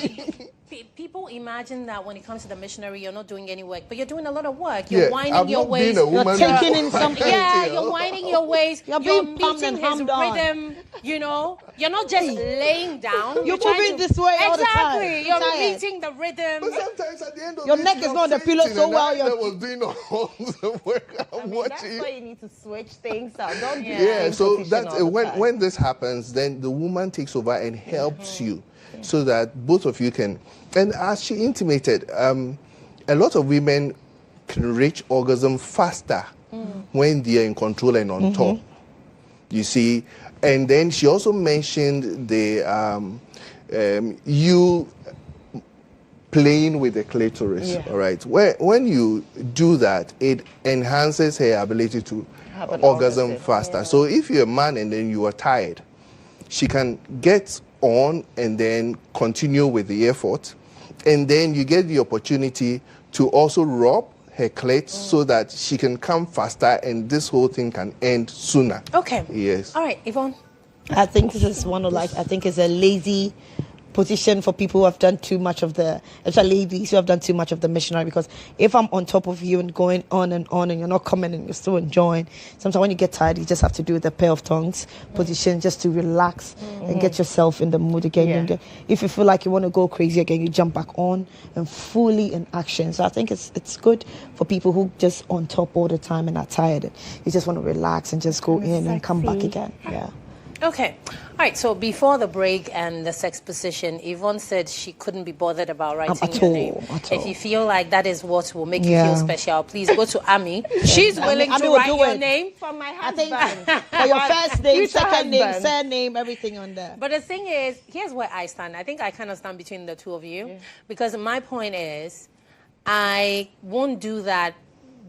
people imagine that when it comes to the missionary, you're not doing any work, but you're doing a lot of work. You're winding your waist. You're taking in something. Yeah, you're winding your waist. You're You're being pumped meeting and his hummed on. rhythm. You know, you're not just laying down. You're trying moving this way all the time. Exactly. You're You're tired. meeting the rhythm. But sometimes at the end of Your the neck day, is not on the pillow so well, I was doing all the work. I'm That's watching. why you need to switch things out. Don't do the Yeah, same so position that's all the time. when this happens, then the woman takes over and helps you, so that both of you can. And as she intimated, a lot of women can reach orgasm faster when they are in control and on top. You see, and then she also mentioned the you playing with the clitoris. Yeah. All right, when you do that, it enhances her ability to Have an orgasm orgasm, faster. yeah. So if you're a man and then you are tired, she can get on and then continue with the effort, and then you get the opportunity to also rub her clit so that she can come faster and this whole thing can end sooner. Okay. Yes. All right, Yvonne. I think this is one of I think it's a lazy position for people who have done too much of especially ladies who have done too much of the missionary, because if I'm on top of you and going on and you're not coming and you're still enjoying, sometimes when you get tired you just have to do the pair of tongues position just to relax and get yourself in the mood again. Yeah. And if you feel like you want to go crazy again, you jump back on and fully in action. So I think it's good for people who just on top all the time and are tired and you just want to relax and just go in and come back again. Yeah. Okay. All right. So before the break and the sex position, Yvonne said she couldn't be bothered about writing At your all, name. at If all. you feel like that is what will make you Yeah. feel special, please go to Ami. She's willing Ami to will write do your it. name. For my I think husband. for your first name, Future second name, husband. surname, everything on there. But the thing is, here's where I stand. I think I kind of stand between the two of you, because my point is, I won't do that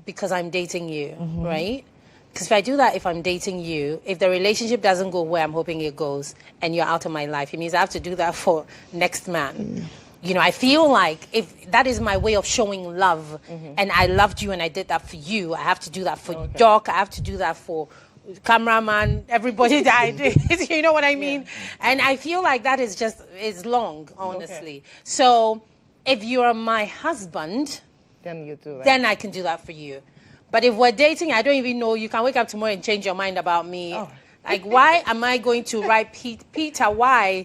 because I'm dating you, right? Because if I do that, if I'm dating you, if the relationship doesn't go where I'm hoping it goes, and you're out of my life, it means I have to do that for next man. You know, I feel like if that is my way of showing love, and I loved you and I did that for you, I have to do that for Doc, I have to do that for cameraman, everybody that I did. You know what I mean? And I feel like that is long, honestly. So if you are my husband, Then you do that. then I can do that for you. But if we're dating, I don't even know, you can wake up tomorrow and change your mind about me. Like, why am I going to write Peter? Why?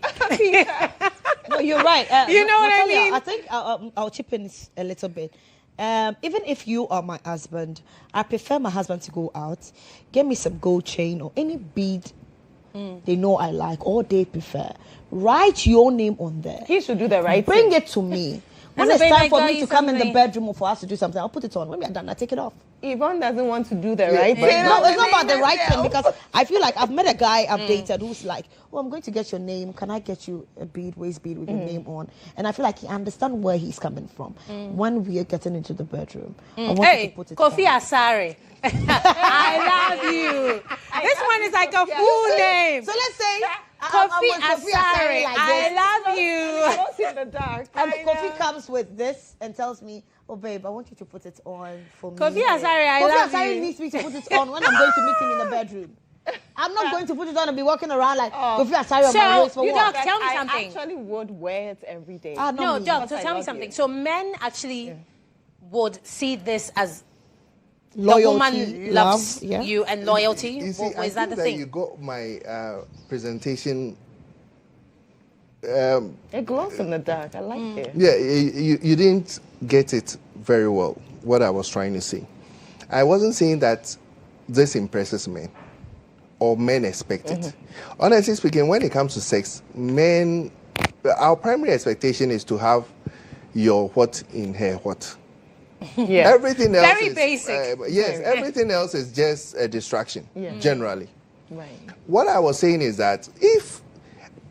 No, you're right. You know what I Natalia, mean? I think I'll chip in a little bit. Even if you are my husband, I prefer my husband to go out, get me some gold chain or any bead they know I like or they prefer. Write your name on there. He should do the right Bring thing. it to me. When As a it's baby, time I for got me you to come in the something. bedroom or for us to do something, I'll put it on. When we are done, I take it off. Yvonne doesn't want to do the right but- thing. No, it's not about the right thing, because I feel like I've met a guy I've dated who's like, oh, I'm going to get your name. Can I get you a bead, waist bead with your name on? And I feel like he understands where he's coming from when we are getting into the bedroom. I want Hey, to put it Kofi on. Asare. I love you. This one is like a full name. So let's say Kofi I'm with Kofi Asare Asare. like this. I love you. Lost in the dark. And Kofi comes with this and tells me, oh, babe, I want you to put it on for me. Kofi Asare, I Kofi love Asare you. needs me to put it on when I'm going to meet him in the bedroom. I'm not going to put it on and be walking around like Kofi Asare on my waist for you what? don't tell me I something. actually would wear it every day. Ah, No, me. Doc, so I tell me love something. you. So men actually would see this as Loyalty, the woman loves love, yeah. you and loyalty. You see, Or I is that the think thing? you got my presentation. It glows in the dark. I like it. Yeah, you didn't get it very well, what I was trying to say. I wasn't saying that this impresses men. or men expect it. Honestly speaking, when it comes to sex, men, our primary expectation is to have your what in her what. Yeah. Everything else Very is, basic. yes, everything else is just a distraction, generally. Right. What I was saying is that if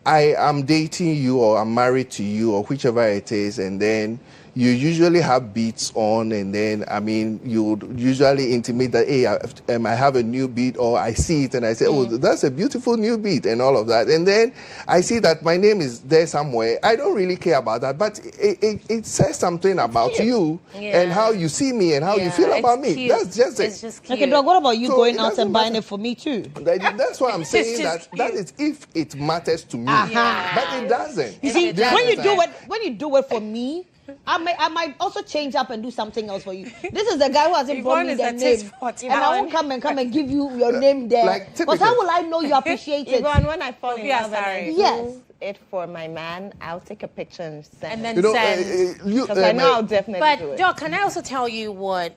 I am dating you or I'm married to you or whichever it is, and then you usually have beats on, and then, I mean, you would usually intimate that, hey, I have a new beat, or I see it and I say, oh, that's a beautiful new beat, and all of that. And then I see that my name is there somewhere. I don't really care about that, but it says something about you and how you see me and how you feel about me. Cute. That's just It's it. just cute. Okay, dog, what about you So going it out doesn't and buying matter. it for me too? That's why I'm saying just that is if it matters to me. But it doesn't. You see, Do you when you understand? when you do it for me, I might also change up and do something else for you. This is the guy who hasn't brought me Yvonne is the a name, taste spot, and I won't come and give you your name there. like Because how typical. will I know you appreciate it? Yvonne, when I fall in Yeah, love and I sorry. do Yes. it for my man, I'll take a picture and send And it. then You know, send. Because I know I'll definitely do But it. Doc, can I also tell you what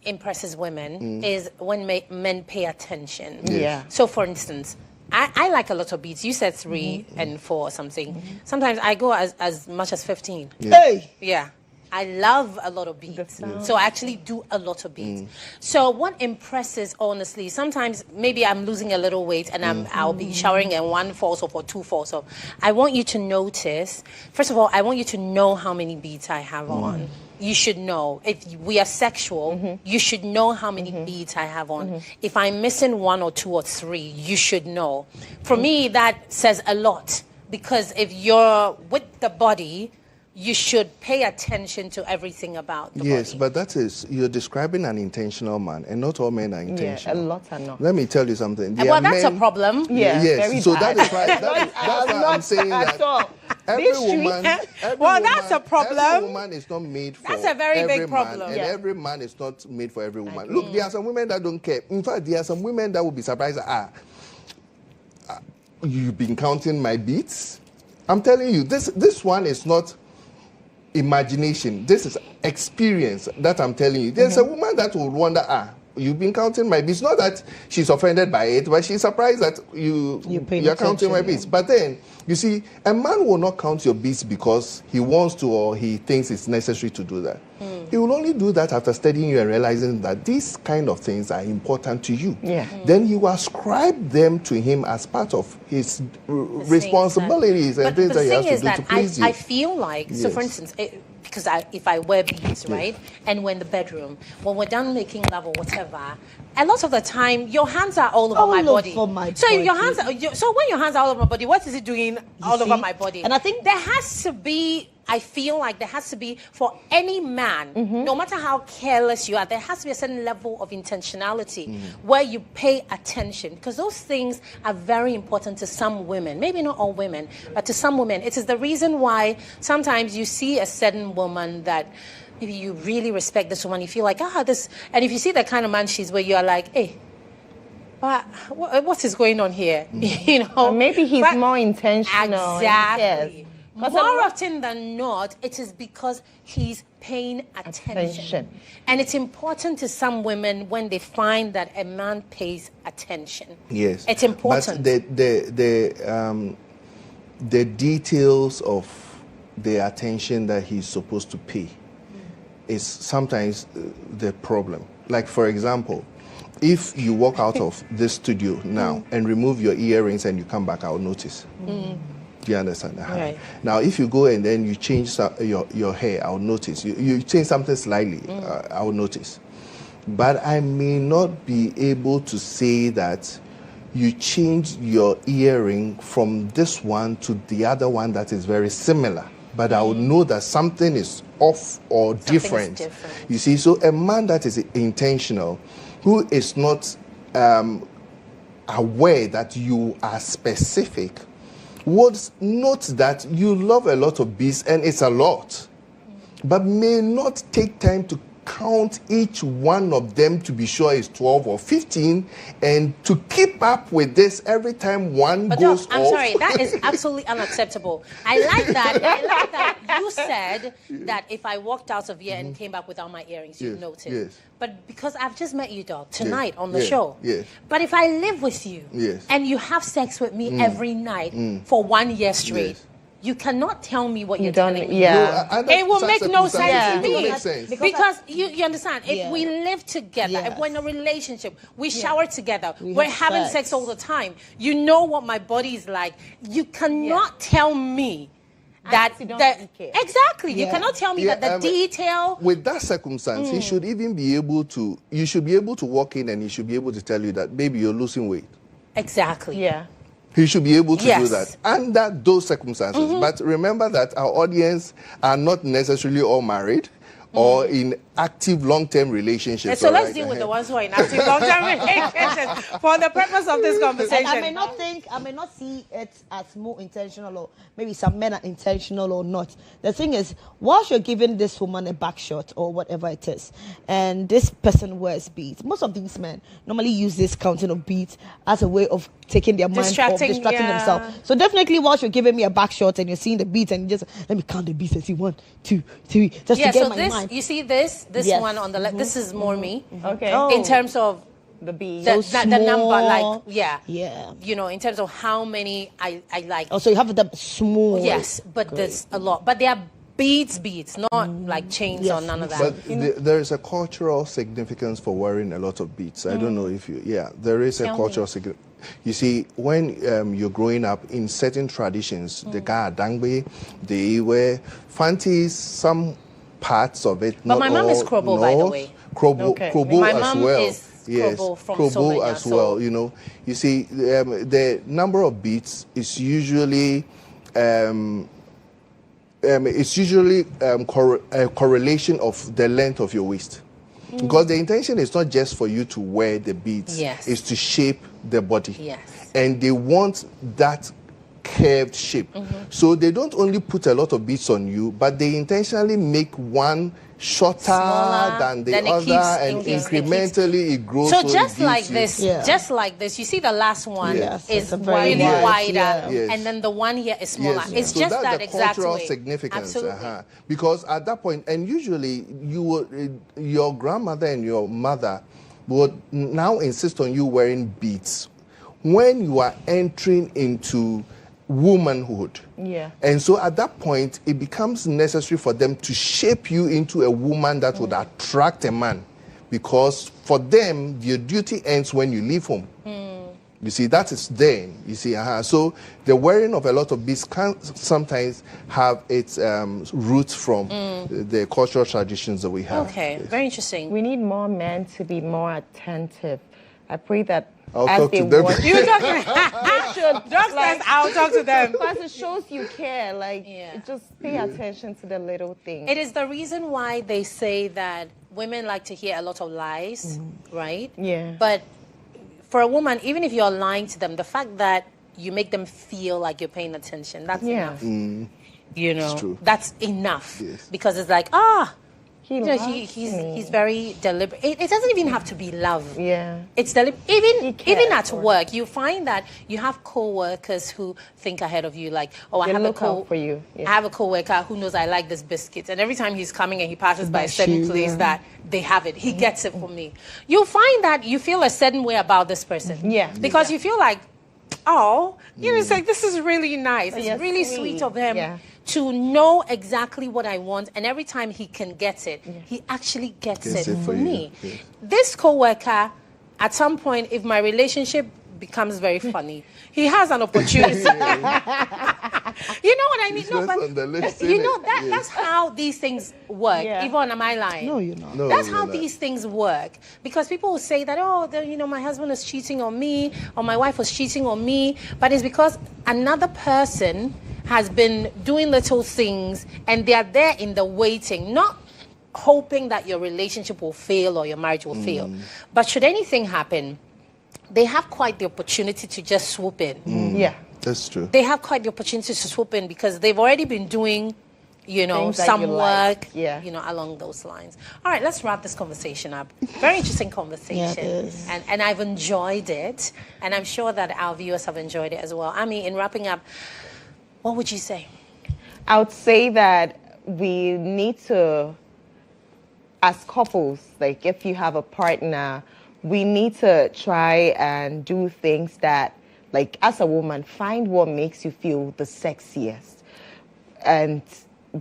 impresses women is when men pay attention. Yeah. So, for instance, I like a lot of beats. You said 3 and 4 or something. Sometimes I go as much as 15. Hey, Yeah. I love a lot of beats. So I actually do a lot of beats. So what impresses, honestly, sometimes maybe I'm losing a little weight and I'll be showering and 1 falls off or 2 falls off. I want you to notice, first of all, I want you to know how many beats I have on. You should know. If we are sexual, you should know how many beads I have on. If I'm missing 1 or 2 or 3, you should know. For me, that says a lot. Because if you're with the body, you should pay attention to everything about the Yes, body. but that is, you're describing an intentional man, and not all men are Yeah, a intentional. lot are not. Let me tell you something. There Well, are that's a men- problem. Yeah, yes, very so bad. that is why, that's why I'm saying at that all. every This street- woman, every Well, woman, that's a problem. Every woman is not made for That's a very every big man, problem. and Yeah. every man is not made for every woman. Look, there are some women that don't care. In fact, there are some women that will be surprised. You've been counting my beats. I'm telling you, this one is not imagination. This is experience that I'm telling you. There's a woman that would wonder, you've been counting my beats. Not that she's offended by it, but she's surprised that you're counting my beats. But then, you see, a man will not count your beats because he wants to or he thinks it's necessary to do that. He will only do that after studying you and realizing that these kind of things are important to you. Yeah. Then he will ascribe them to him as part of his responsibilities and But things the that he thing has to is do that to please you. I feel like, so for Yes. instance, because if I wear beads, right, and we're in the bedroom, when we're done making love or whatever, a lot of the time, your hands are all over All my body. over my so body. your hands, so when your hands are all over my body, what is it doing all over see? my body? And I think- there has to be, I feel like there has to be, for any man, no matter how careless you are, there has to be a certain level of intentionality where you pay attention, because those things are very important to some women. Maybe not all women, but to some women. It is the reason why sometimes you see a certain woman that maybe you really respect this woman, you feel like, this, and if you see the kind of man she's with, you are like, hey, but what is going on here? You know, Or maybe he's But- more intentional. Exactly. And cares. More often than not, it is because he's paying attention. And it's important to some women when they find that a man pays attention. Yes, It's important. But the details of the attention that he's supposed to pay is sometimes the problem. Like, for example, if you walk out of this studio now and remove your earrings and you come back, I'll notice. Do you understand? Right. Now, if you go and then you change your hair, I'll notice. You change something slightly, I'll notice. But I may not be able to say that you change your earring from this one to the other one that is very similar. But I would know that something is off or different. different. You see, so a man that is intentional, who is not aware that you are specific, would note that you love a lot of bees and it's a lot, but may not take time to count each one of them to be sure it's 12 or 15, and to keep up with this every time one But goes Doc, I'm off. sorry, that is absolutely unacceptable. I like that. I like that you said that if I walked out of here and came back without my earrings, you'd notice. Yes. But because I've just met you, dog, tonight on the show. Yes. But if I live with you and you have sex with me every night for 1 year straight, you cannot tell me what you're telling me. Yeah. No, It will make no sense to It me. will make sense. Because you understand, if we live together, if we're in a relationship, we shower together, we're having sex all the time, you know what my body is like. You cannot tell me that exactly. You cannot tell me that the detail. With that circumstance, he should even be able to. You should be able to walk in and he should be able to tell you that, baby, you're losing weight. Exactly. Yeah. He should be able to do that under those circumstances. But remember that our audience are not necessarily all married or in active long-term relationships. And so let's deal with the ones who are in active long-term relationships for the purpose of this conversation. And I may not see it as more intentional, or maybe some men are intentional or not. The thing is, whilst you're giving this woman a back shot or whatever it is, and this person wears beads, most of these men normally use this counting of beads as a way of taking their mind off, distracting themselves. So definitely, whilst you're giving me a back shot and you're seeing the beads and you just, let me count the beads and see 1, 2, 3, just to get my mind. You see this one on the left, this is more me. Okay. In terms of the beads. The number, like, you know, in terms of how many I like. Oh, so you have the small. Yes, but there's a lot. But they are beads, not like chains or none of that. But there is a cultural significance for wearing a lot of beads. I don't know if you, there is a cultural significance. You see, when you're growing up in certain traditions, the Dangbe, they wear fanties, some parts of it. But my mom is Krobo, by the way. Krobo my as mom well. Is Krobo from Krobo Slovenia, as well. You know, you see, the number of beats is usually a correlation of the length of your waist. Because the intention is not just for you to wear the beads, it's to shape the body. And they want that curved shape. So they don't only put a lot of beads on you, but they intentionally make one shorter than the other, and incrementally it grows. So just like this, you see the last one is really wider, and then the one here is smaller. It's so just that's that the exact cultural way. significance. Because at that point, and usually your grandmother and your mother would now insist on you wearing beads when you are entering into womanhood. And so at that point, it becomes necessary for them to shape you into a woman that would attract a man. Because for them, your duty ends when you leave home. You see, that is then. You see, so the wearing of a lot of beads can sometimes have its roots from the cultural traditions that we have. Okay, very interesting. We need more men to be more attentive. I pray that I'll as talk they to them. watch, You talk to like, I'll talk to them. because it shows you care. Like, just pay attention to the little things. It is the reason why they say that women like to hear a lot of lies, right? But for a woman, even if you're lying to them, the fact that you make them feel like you're paying attention, that's enough. You know, that's enough. Because it's like, he's very deliberate. It doesn't even have to be love. It's deliberate. Even at work, you find that you have co-workers who think ahead of you. Like, I have a co-worker who knows I like this biscuit, and every time he's coming and he passes by a certain place that they have it, he gets it for me. You find that you feel a certain way about this person. Because you feel like, it's like, this is really nice. It's really sweet of him to know exactly what I want, and every time he can get it, he actually gets it for me. This co-worker, at some point, if my relationship becomes very funny, he has an opportunity. You know what I mean? No, but you know that's how these things work. Yvonne, am I lying? No, you're not. No, that's how these things work. Because people will say that, my husband is cheating on me, or my wife was cheating on me, but it's because another person has been doing little things, and they are there in the waiting, not hoping that your relationship will fail or your marriage will fail. But should anything happen, they have quite the opportunity to just swoop in. That's true. They have quite the opportunity to swoop in because they've already been doing, some work, along those lines. All right, let's wrap this conversation up. Very interesting conversation. And I've enjoyed it. And I'm sure that our viewers have enjoyed it as well. Ami, in wrapping up, what would you say? I would say that we need to, as couples, like if you have a partner, we need to try and do things that, like as a woman, find what makes you feel the sexiest. And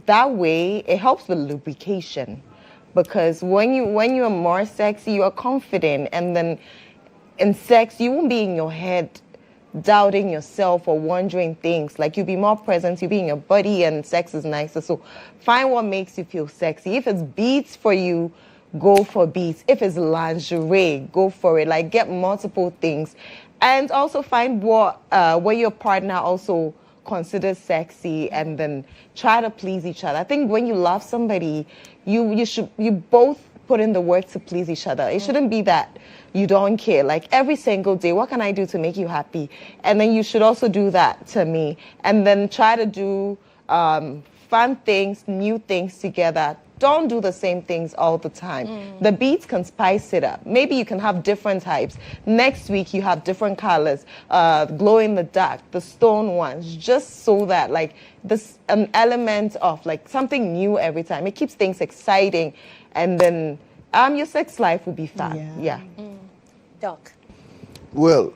that way, it helps with lubrication. Because when you're more sexy, you're confident. And then in sex, you won't be in your head doubting yourself or wondering things. Like you'll be more present, you'll be in your body, and sex is nicer. So find what makes you feel sexy. If it's beads for you, go for beads. If it's lingerie, go for it. Like get multiple things. And also find what your partner also considers sexy, and then try to please each other. I think when you love somebody, you both put in the work to please each other. It shouldn't be that you don't care. Like every single day, what can I do to make you happy? And then you should also do that to me. And then try to do fun things, new things together. Don't do the same things all the time. The beads can spice it up. Maybe you can have different types. Next week you have different colors, glow in the dark, the stone ones, just so that like this an element of like something new every time. It keeps things exciting, and then your sex life will be fun. Yeah. Doc. Well,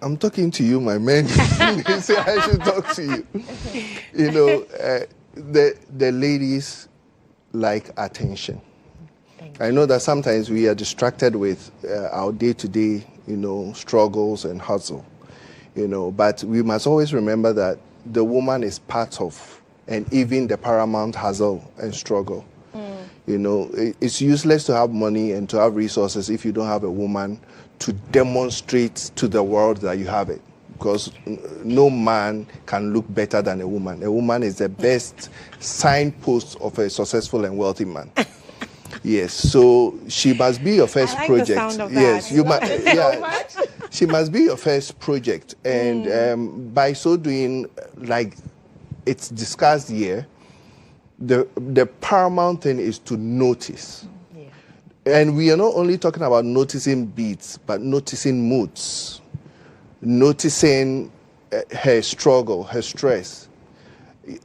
I'm talking to you, my man. They say I should talk to you. You know, the ladies like attention. I know that sometimes we are distracted with our day-to-day, struggles and hustle, but we must always remember that the woman is part of, and even the paramount hustle and struggle. It's useless to have money and to have resources if you don't have a woman to demonstrate to the world that you have it. Because no man can look better than a woman. A woman is the best signpost of a successful and wealthy man. Yes, so she must be your first project. The sound of yes, you must. Yeah, she must be your first project, and by so doing, like it's discussed here, the paramount thing is to notice. And we are not only talking about noticing beats, but noticing moods. Noticing her struggle, her stress.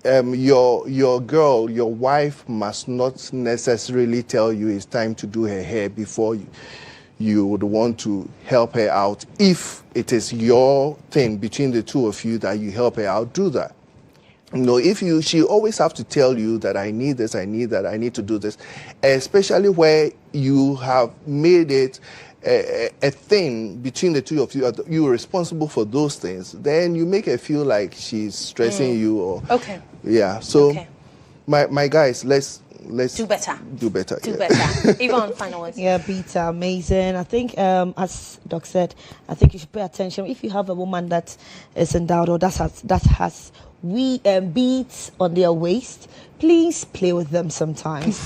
Your girl, your wife must not necessarily tell you it's time to do her hair before you would want to help her out. If it is your thing between the two of you that you help her out, do that. She always have to tell you that I need this, I need that, I need to do this, especially where you have made it a thing between the two of you. You're responsible for those things. Then you make her feel like she's stressing you, or yeah. So, my guys, let's do better. Do better. Yvonne, final words. Yeah, beats are amazing. I think, as Doc said, I think you should pay attention. If you have a woman that is endowed or that has beads on their waist, please play with them sometimes.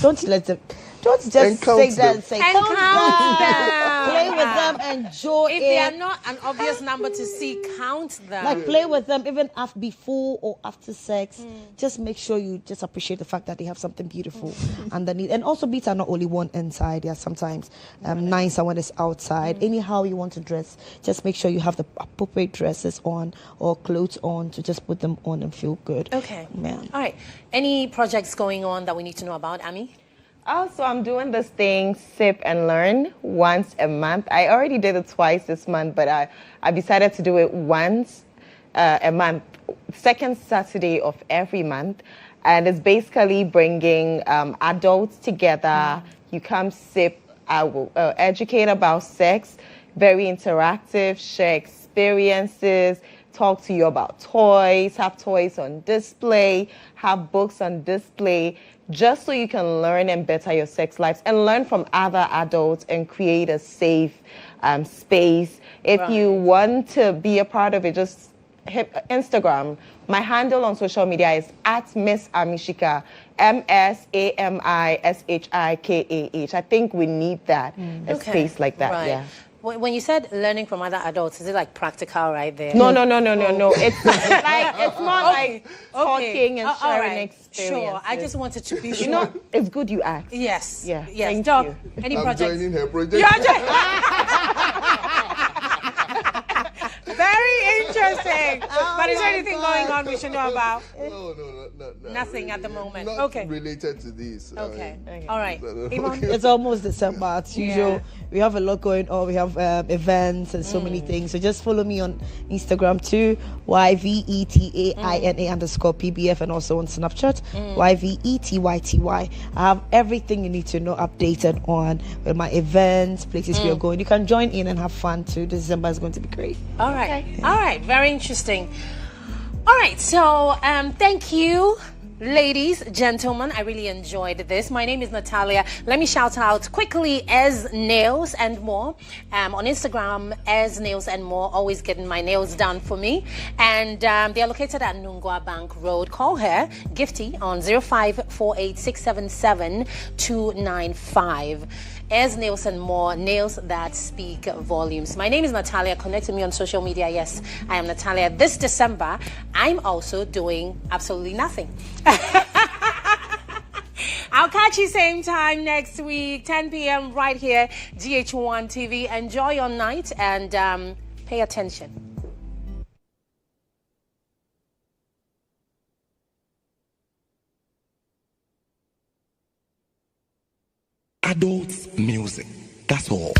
Don't just say that and say, count them. Play with them, enjoy it. If they are not an obvious number to see, count them. Like play with them even before or after sex. Just make sure you just appreciate the fact that they have something beautiful underneath. And also beats are not only one inside. They are sometimes nice and when it's outside. Anyhow you want to dress, just make sure you have the appropriate dresses on or clothes on to just put them on and feel good. Okay. Yeah. All right. Any projects going on that we need to know about, Ami? Also, I'm doing this thing, Sip and Learn, once a month. I already did it twice this month, but I decided to do it once a month, second Saturday of every month. And it's basically bringing adults together. You come sip, I will educate about sex, very interactive, share experiences, talk to you about toys, have toys on display, have books on display, just so you can learn and better your sex lives and learn from other adults and create a safe space. If you want to be a part of it, just hit Instagram. My handle on social media is @MissAmishika, MSAMISHIKAH. I think we need that, a space like that, yeah. When you said learning from other adults, is it like practical right there? No. It's more like talking and sharing experiences. Sure, I just wanted to be sure. It's good you asked. Yes. Yeah. Yes. Doc, any projects? I'm joining her project. Very interesting. interesting. But is there anything going on we should know about? No. Nothing at the moment. Not Okay. related to this. Okay. All right. Yvonne? It's almost December as usual. Yeah. We have a lot going on. We have events and so many things. So just follow me on Instagram too, YVETAINA_PBF, and also on Snapchat, YVETYTY. I have everything you need to know updated on with my events, places we are going. You can join in and have fun too. December is going to be great. All right. All right. Very interesting. All right. So thank you, ladies, gentlemen. I really enjoyed this. My name is Natalia. Let me shout out quickly as Nails and More on Instagram, as Nails and More, always getting my nails done for me. And they are located at Nungwa Bank Road. Call her, Gifty, on 0548-677-295. As Nails and More, nails that speak volumes. My name is Natalia. Connect with me on social media. Yes, I am Natalia. This December, I'm also doing absolutely nothing. I'll catch you same time next week, 10 p.m. right here, GHOne TV. Enjoy your night and pay attention. Adult music. That's all.